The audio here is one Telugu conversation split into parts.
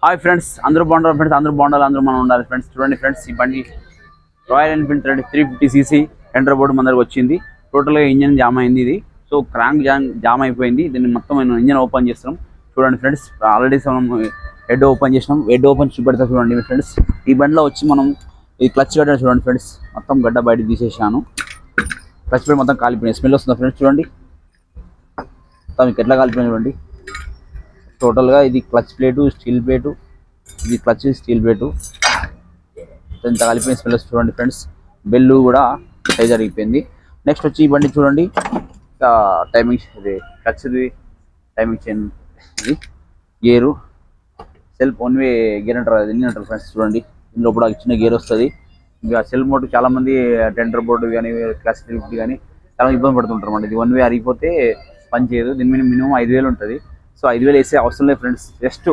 హాయ్ ఫ్రెండ్స్, అందరూ బాగుంటారు ఫ్రెండ్స్. అందరూ బాగుండాలి, అందరూ మనం ఉండాలి ఫ్రెండ్స్. చూడండి ఫ్రెండ్స్, ఈ బండి royal Enfield 350cc enter board మన దగ్గర వచ్చింది. టోటల్గా ఇంజన్ జామ్ అయింది ఇది. సో క్రాంక్ జామ్ అయిపోయింది. దీన్ని మొత్తం మనం ఇంజన్ ఓపెన్ చేస్తున్నాం. చూడండి ఫ్రెండ్స్, ఆల్రెడీ మనం హెడ్ ఓపెన్ చేసినాం. హెడ్ ఓపెన్ చూపెడతా చూడండి ఫ్రెండ్స్. ఈ బండిలో వచ్చి మనం ఈ క్లచ్ గడ్డ చూడండి ఫ్రెండ్స్, మొత్తం గడ్డ బయట తీసేసాను. క్లచ్ ప్లేట్ మొత్తం కాలిపోయింది. స్మెల్ వస్తుంది ఫ్రెండ్స్. చూడండి మొత్తం మీకు ఎట్లా కాలిపోయింది చూడండి. టోటల్గా ఇది క్లచ్ ప్లేటు, స్టీల్ ప్లేటు, ఇది క్లచ్ స్టీల్ ప్లేటు, ఇంత కలిపిన స్మెల్ చూడండి ఫ్రెండ్స్. బెల్లు కూడా సైజ్ అరిగిపోయింది. నెక్స్ట్ వచ్చి ఈ బండి చూడండి, టైమింగ్ ఇది క్లచ్ది టైమింగ్ చైన్, ఇది gear, self one way gear అంటారు, అది ఎన్ని అంటారు ఫ్రెండ్స్. చూడండి ఇందులో కూడా చిన్న గేర్ వస్తుంది. ఇంకా సెల్ఫ్ మోడ్ చాలామంది టెండర్ బోర్డు కానీ క్లాస్ లిఫ్ట్ కానీ చాలా ఇబ్బంది పడుతుంటారు అన్నమాట. ఇది వన్ వే అరిగిపోతే పని చేయదు. దీని మీద మినిమం 5,000 ఉంటుంది. సో 5,000 వేసే అవసరం లేదు ఫ్రెండ్స్. జస్ట్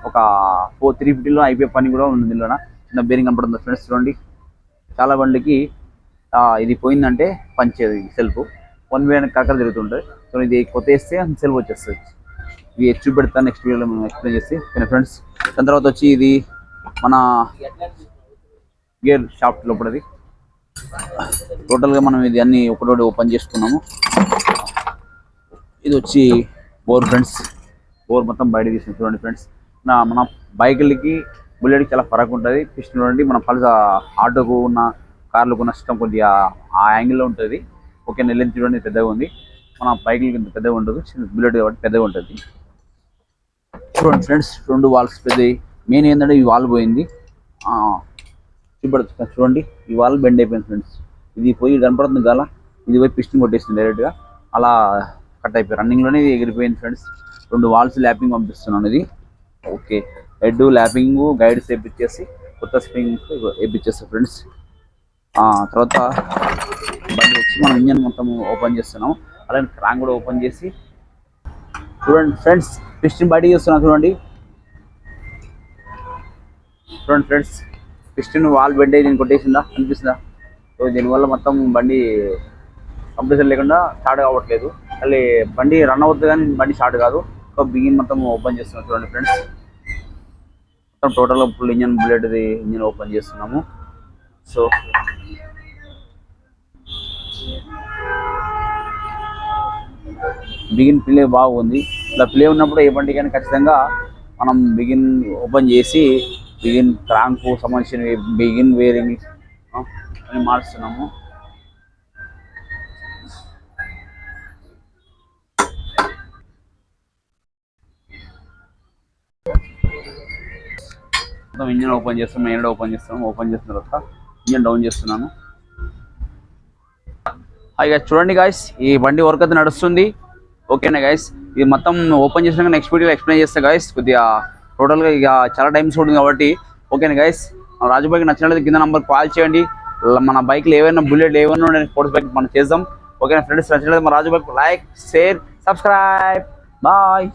ఒక 350లో అయిపోయే పని కూడా ఉంది. దీనిలో చిన్న బేరింగ్ కనపడుతుంది ఫ్రెండ్స్. చూడండి చాలా బండికి ఇది పోయిందంటే పనిచేయదు. సెల్ఫ్ వన్ వే అని కక్కలు తిరుగుతుంటుంది. సో ఇది కొత్త వేస్తే సెల్ఫ్ వచ్చేస్తుంది. ఇది చూపెడతాను నెక్స్ట్ వీడియోలో మనం ఎక్స్ప్లెయిన్ చేసి ఫ్రెండ్స్. దాని తర్వాత వచ్చి ఇది మన గేర్ షాఫ్ట్ లోపలది. టోటల్గా మనం ఇది అన్ని ఒకటోటి ఓపెన్ చేసుకున్నాము. ఇది వచ్చి బోర్ ఫ్రెండ్స్. బోర్ మొత్తం బయట తీసింది చూడండి ఫ్రెండ్స్. మన బైకులకి బుల్లెట్కి చాలా ఫరక్ ఉంటుంది. పిస్టన్ చూడండి, మన పల్స ఆటోకు ఉన్న కార్లకు ఉన్న సిస్టమ్ కొద్దిగా ఆ యాంగిల్లో ఉంటుంది. ఓకే, లెంత్ చూడండి పెద్దగా ఉంది. మన బైకులకి ఇంత పెద్దగా ఉండదు, బుల్లెట్ కాబట్టి పెద్దగా ఉంటుంది. చూడండి ఫ్రెండ్స్, 2 వాల్స్ పెద్దవి. మెయిన్ ఏంటంటే ఈ వాల్ పోయింది. చూపెడుతుంది చూడండి, ఈ వాల్ బెండ్ అయిపోయింది ఫ్రెండ్స్. ఇది పోయి కనపడుతుంది గాల, ఇది పోయి పిస్టన్ కొట్టేస్తుంది డైరెక్ట్గా. అలా కట్ అయిపోయి రన్నింగ్లోనే ఇది ఎగిరిపోయింది ఫ్రెండ్స్. 2 వాల్స్ ల్యాపింగ్ పంపిస్తున్నాను. ఇది ఓకే, హెడ్ ల్యాపింగ్ గైడ్స్ వేయించేసి కొత్త స్ప్రింగ్ వేయించేస్తాం ఫ్రెండ్స్. తర్వాత బండి వచ్చి మనం ఇంజన్ మొత్తం ఓపెన్ చేస్తున్నాం. అలాగే క్రాంక్ కూడా ఓపెన్ చేసి చూడండి ఫ్రెండ్స్. పిస్టన్ బయటికి చేస్తున్నాం చూడండి. చూడండి ఫ్రెండ్స్, పిస్టన్ వాల్ బెండ్ అయ్యి నేను కొట్టేసిందా అనిపిస్తుందా? సో దీనివల్ల మొత్తం బండి కంప్రెసర్ లేకుండా స్టార్ట్ కావట్లేదు. మళ్ళీ బండి రన్ అవుతుంది కానీ బండి స్టార్ట్ కాదు. సో బిగిన్ మొత్తం ఓపెన్ చేస్తున్నాం చూడండి ఫ్రెండ్స్. మొత్తం టోటల్గా ఫుల్ ఇంజన్ బుల్లెట్ది ఇంజన్ ఓపెన్ చేస్తున్నాము. సో బిగిన్ ప్లే బాగుంది. ఇలా ప్లే ఉన్నప్పుడు ఏ బండి కానీ ఖచ్చితంగా మనం బిగిన్ ఓపెన్ చేసి బిగిన్ క్రాంక్ సంబంధించిన బిగిన్ వేరింగ్ అని మారుస్తున్నాము. మొత్తం ఇంజన్ ఓపెన్ చేస్తాం, మెయిన్ ఓపెన్ చేస్తాము. ఓపెన్ చేసిన తర్వాత ఇంజన్ డౌన్ చేస్తున్నాను. హాయ్ గైస్, చూడండి గైస్, ఈ బండి వర్క్ అయితే నడుస్తుంది. ఓకేనా గైస్, ఇది మొత్తం ఓపెన్ చేసినాక నెక్స్ట్ వీడియోలో ఎక్స్ప్లెయిన్ చేస్తా గైస్. కొద్దిగా టోటల్గా ఇక చాలా టైం చూడండి కాబట్టి. ఓకేనా గైస్, రాజు బైక్ నచ్చినట్లయితే కింద నంబర్ కాల్ చేయండి. మన బైక్లు ఏవైనా బుల్లెట్ ఏమైనా ఉండే స్పోర్ట్స్ బైక్ మనం చేద్దాం. ఓకేనా ఫ్రెండ్స్, నచ్చినట్లయితే మన రాజు బైక్ లైక్, షేర్, సబ్స్క్రైబ్. బాయ్.